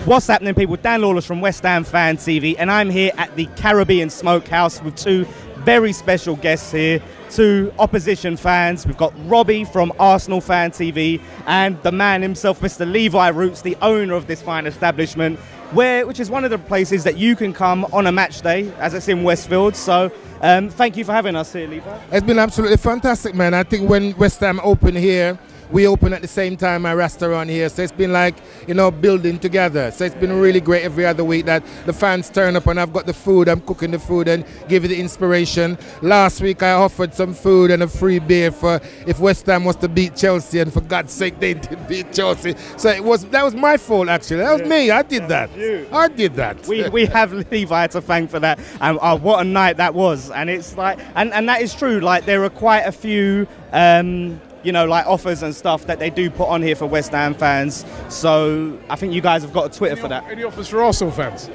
What's happening, people? Dan Lawless from West Ham Fan TV, and I'm here at the Caribbean Smokehouse with two very special guests here, two opposition fans. We've got Robbie from Arsenal Fan TV and the man himself, Mr. Levi Roots, the owner of this fine establishment, which is one of the places that you can come on a match day, as it's in Westfield. So thank you for having us here, Levi. It's been absolutely fantastic, man. I think when West Ham opened here, we open at the same time my restaurant here, so it's been like, you know, building together. So it's been really great every other week that the fans turn up and I've got the food, I'm cooking the food and give you the inspiration. Last week I offered some food and a free beer for if West Ham was to beat Chelsea, and for God's sake they did beat Chelsea. So that was my fault actually, that was me, I did that. I did that. We have Levi to thank for that, and what a night that was. And it's like, and that is true, like there are quite a few you know, like offers and stuff that they do put on here for West Ham fans. So I think you guys have got a Twitter for that. Any offers for Arsenal fans?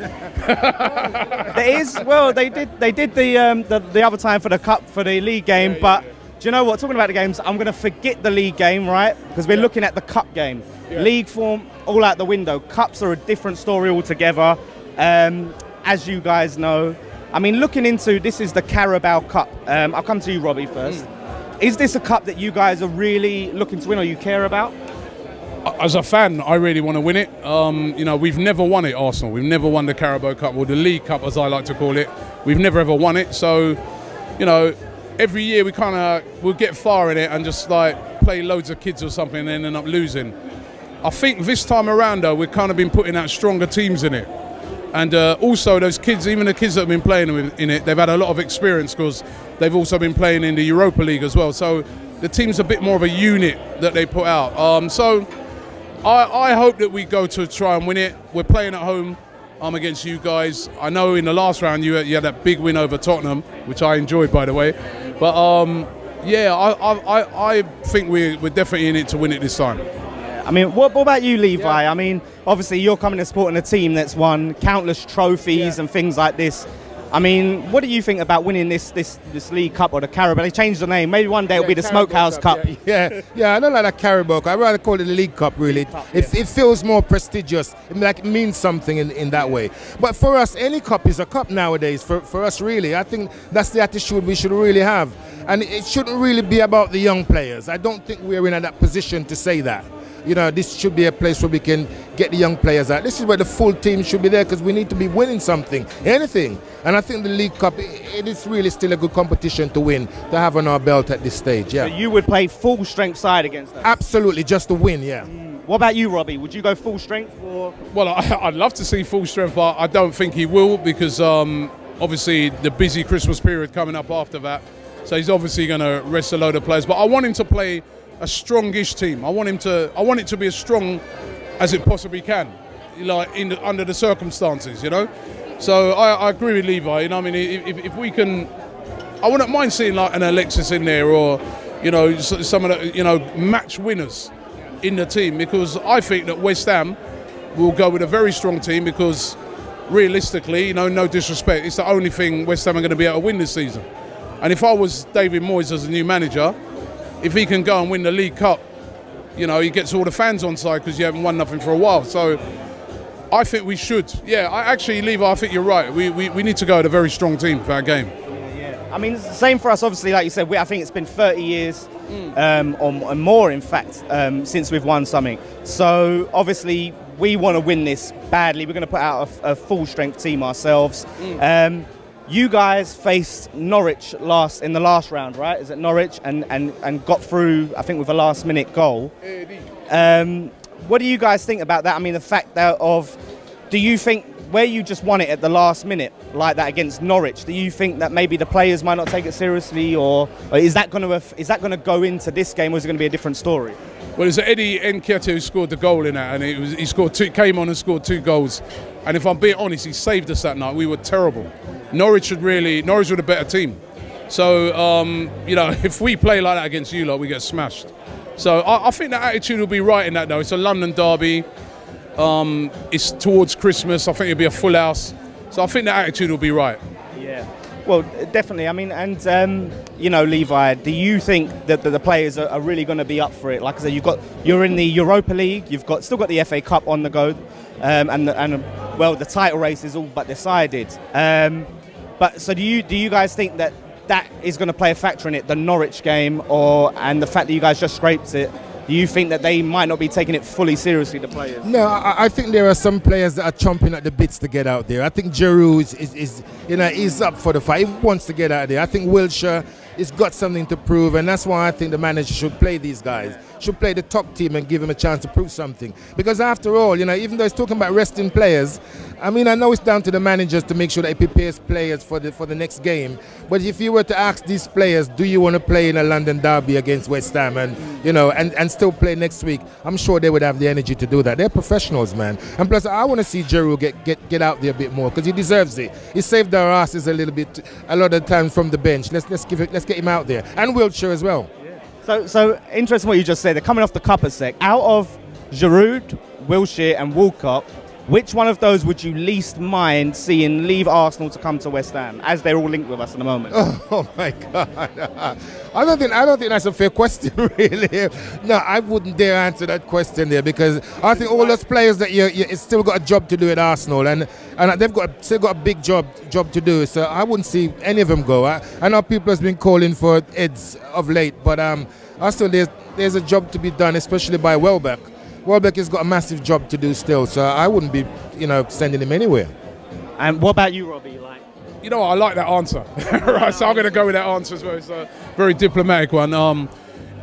There is. Well, they did the other time for the cup, for the league game. But do you know what? Talking about the games, I'm going to forget the league game, right? Because we're looking at the cup game. League form all out the window. Cups are a different story altogether. As you guys know, I mean, looking into this is the Carabao Cup. I'll come to you, Robbie, first. Is this a cup that you guys are really looking to win, or you care about? As a fan, I really want to win it. You know, we've never won it, Arsenal. We've never won the Carabao Cup, or the League Cup, as I like to call it. We've never ever won it. So, you know, every year we'll get far in it and just like play loads of kids or something and then end up losing. I think this time around, though, we've kind of been putting out stronger teams in it. And also those kids, even the kids that have been playing in it, they've had a lot of experience because they've also been playing in the Europa League as well. So the team's a bit more of a unit that they put out. So I hope that we go to try and win it. We're playing at home against you guys. I know in the last round you had that big win over Tottenham, which I enjoyed, by the way. But yeah, I think we're definitely in it to win it this time. I mean, what about you, Levi? I mean, obviously you're coming and supporting a team that's won countless trophies and things like this. I mean, what do you think about winning this League Cup or the Carabao? They changed the name. Maybe one day it'll be the Smokehouse Cup. Yeah, I don't like that Carabao Cup. I'd rather call it the League Cup, really. It feels more prestigious. It means something in that way. But for us, any cup is a cup nowadays. For us, really, I think that's the attitude we should really have. And it shouldn't really be about the young players. I don't think we're in that position to say that. You know, this should be a place where we can get the young players out. This is where the full team should be there, because we need to be winning something, anything. And I think the League Cup, it is really still a good competition to win, to have on our belt at this stage, yeah. So you would play full strength side against them? Absolutely, just to win, yeah. What about you, Robbie? Would you go full strength? Or? Well, I'd love to see full strength, but I don't think he will, because obviously the busy Christmas period coming up after that. So he's obviously going to rest a load of players. But I want him to play a strongish team. I want it to be as strong as it possibly can, like under the circumstances, you know. So I agree with Levi. You know, I mean, if we can, I wouldn't mind seeing like an Alexis in there, or you know, some of the match winners in the team, because I think that West Ham will go with a very strong team, because realistically, you know, no disrespect, it's the only thing West Ham are going to be able to win this season. And if I was David Moyes as a new manager, if he can go and win the League Cup, you know, he gets all the fans on side, because you haven't won nothing for a while. So I think we should. Yeah, actually, Levi, I think you're right. We need to go with a very strong team for our game. Yeah. I mean, same for us, obviously, like you said, I think it's been 30 years or more, in fact, since we've won something. So obviously, we want to win this badly. We're going to put out a full-strength team ourselves. You guys faced Norwich in the last round, right? Is it Norwich, and got through, I think, with a last-minute goal. What do you guys think about that? I mean, the fact that do you think where you just won it at the last minute, like that against Norwich, do you think that maybe the players might not take it seriously, or is that going to go into this game, or is it going to be a different story? Well, it's Eddie Nketiah who scored the goal in that, and he came on and scored 2 goals. And if I'm being honest, he saved us that night. We were terrible. Norwich were a better team. So, you know, if we play like that against you lot, we get smashed. So I think that attitude will be right in that, though. It's a London derby. It's towards Christmas. I think it'll be a full house. So I think that attitude will be right. Yeah. Well, definitely. I mean, and you know, Levi, do you think that the players are really going to be up for it? Like I said, you're in the Europa League, you've still got the FA Cup on the go, and the title race is all but decided. But so do you guys think that is going to play a factor in it, the Norwich game, and the fact that you guys just scraped it? Do you think that they might not be taking it fully seriously, the players? No, I think there are some players that are chomping at the bits to get out there. I think Giroud is up for the fight. He wants to get out there. I think Wilshere has got something to prove, and that's why I think the manager should play these guys. Should play the top team and give him a chance to prove something. Because after all, you know, even though he's talking about resting players, I mean, I know it's down to the managers to make sure that he prepares players for the next game. But if you were to ask these players, do you want to play in a London derby against West Ham and you know and still play next week, I'm sure they would have the energy to do that. They're professionals, man. And plus, I want to see Giroud get out there a bit more because he deserves it. He saved our asses a lot of times from the bench. Let's get him out there, and Wilshere as well. So interesting what you just said. They're coming off the cup a sec. Out of Giroud, Wilshere and Walcott, which one of those would you least mind seeing leave Arsenal to come to West Ham, as they're all linked with us at the moment? Oh my God! I don't think that's a fair question, really. No, I wouldn't dare answer that question there because I think all those players that you still got a job to do at Arsenal, and they've still got a big job to do. So I wouldn't see any of them go. I know people have been calling for Eds of late, but also there's a job to be done, especially by Welbeck. Welbeck has got a massive job to do still, so I wouldn't be, sending him anywhere. And what about you, Robbie? I like that answer. Right, so I'm going to go with that answer as well. It's a very diplomatic one.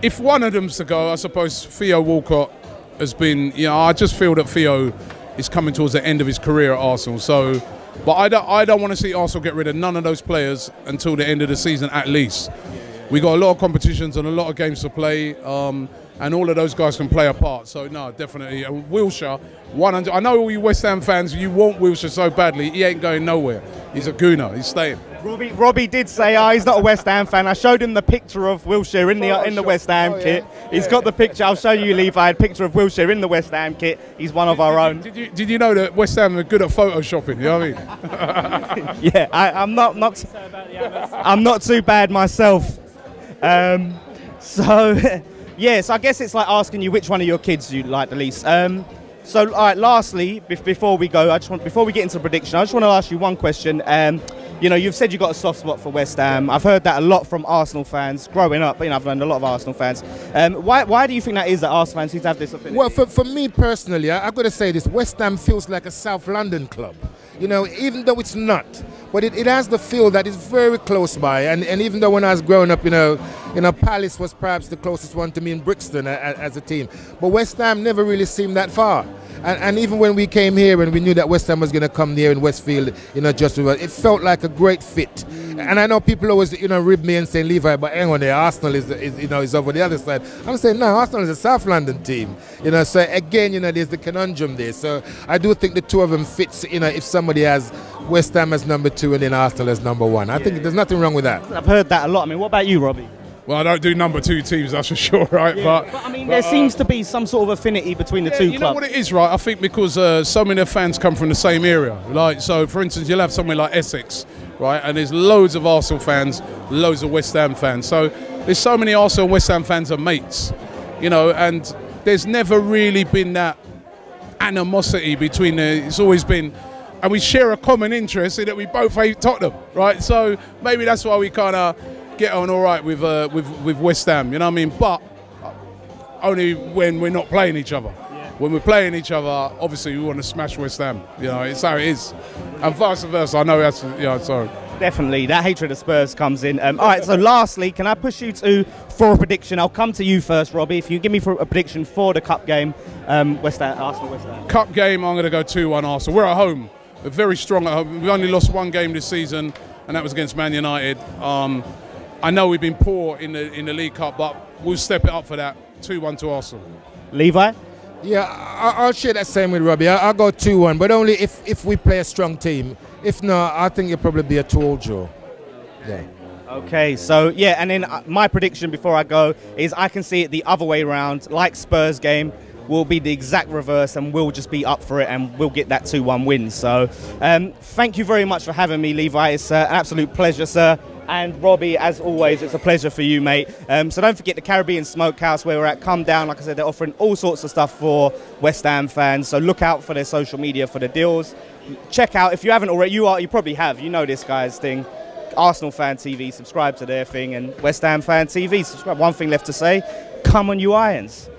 If one of them's to go, I suppose Theo Walcott has been. I just feel that Theo is coming towards the end of his career at Arsenal. So, but I don't want to see Arsenal get rid of none of those players until the end of the season at least. We got a lot of competitions and a lot of games to play. And all of those guys can play a part. So, no, definitely. Wilshere, 100. I know all you West Ham fans, you want Wilshere so badly. He ain't going nowhere. He's a gooner. He's staying. Robbie did say, he's not a West Ham fan. I showed him the picture of Wilshere in the West Ham kit. He's got the picture. I'll show you, Levi, a picture of Wilshere in the West Ham kit. He's one of our own. Did you know that West Ham are good at photoshopping? You know what I mean? Yeah, I'm not too bad myself. Yes, I guess it's like asking you which one of your kids you like the least. So, all right, lastly, before we go, before we get into prediction, I just want to ask you one question. You've said you've got a soft spot for West Ham. I've heard that a lot from Arsenal fans growing up. I've learned a lot of Arsenal fans. Why do you think that is that Arsenal fans seem to have this affinity? Well, for me personally, I've got to say this. West Ham feels like a South London club. Even though it's not. But it has the feel that it's very close by. And even though when I was growing up, Palace was perhaps the closest one to me in Brixton as a team. But West Ham never really seemed that far. And even when we came here and we knew that West Ham was going to come there in Westfield, it felt like a great fit. And I know people always, rib me and say, Levi, but hang on there, Arsenal is over the other side. I'm saying, no, Arsenal is a South London team. So again, there's the conundrum there. So I do think the two of them fits, if somebody has West Ham as number 2 and then Arsenal as number 1. I think there's nothing wrong with that. I've heard that a lot. I mean, what about you, Robbie? Well, I don't do number 2 teams, that's for sure, right? Yeah, but I mean, there seems to be some sort of affinity between the two clubs. You know what it is, right? I think because so many of the fans come from the same area. So, for instance, you'll have somewhere like Essex, right? And there's loads of Arsenal fans, loads of West Ham fans. So there's so many Arsenal and West Ham fans are mates, and there's never really been that animosity between it's always been, and we share a common interest in that we both hate Tottenham, right? So maybe that's why we kind of get on all right with West Ham, you know what I mean? But only when we're not playing each other. Yeah. When we're playing each other, obviously we want to smash West Ham. It's how it is. And vice versa. I know that's, sorry. Definitely, that hatred of Spurs comes in. All right, so lastly, can I push you for a prediction? I'll come to you first, Robbie. If you give me a prediction for the cup game, Arsenal, West Ham. Cup game, I'm going to go 2-1 Arsenal. We're at home. We're very strong at home. We've only lost one game this season, and that was against Man United. I know we've been poor in the League Cup, but we'll step it up for that. 2-1 to Arsenal. Levi? Yeah, I'll share that same with Robbie. I'll go 2-1, but only if we play a strong team. If not, I think it'll probably be a 2-2 draw. Yeah. Okay, so yeah, and then my prediction before I go is I can see it the other way around, like Spurs game. will be the exact reverse, and we'll just be up for it, and we'll get that 2-1 win. So thank you very much for having me, Levi. It's an absolute pleasure, sir. And Robbie, as always, it's a pleasure for you, mate. So don't forget the Caribbean Smokehouse where we're at. Come down. Like I said, they're offering all sorts of stuff for West Ham fans. So look out for their social media for the deals. Check out, if you haven't already, you probably have. You know this guy's thing. Arsenal Fan TV, subscribe to their thing. And West Ham Fan TV, subscribe. One thing left to say, come on you Irons.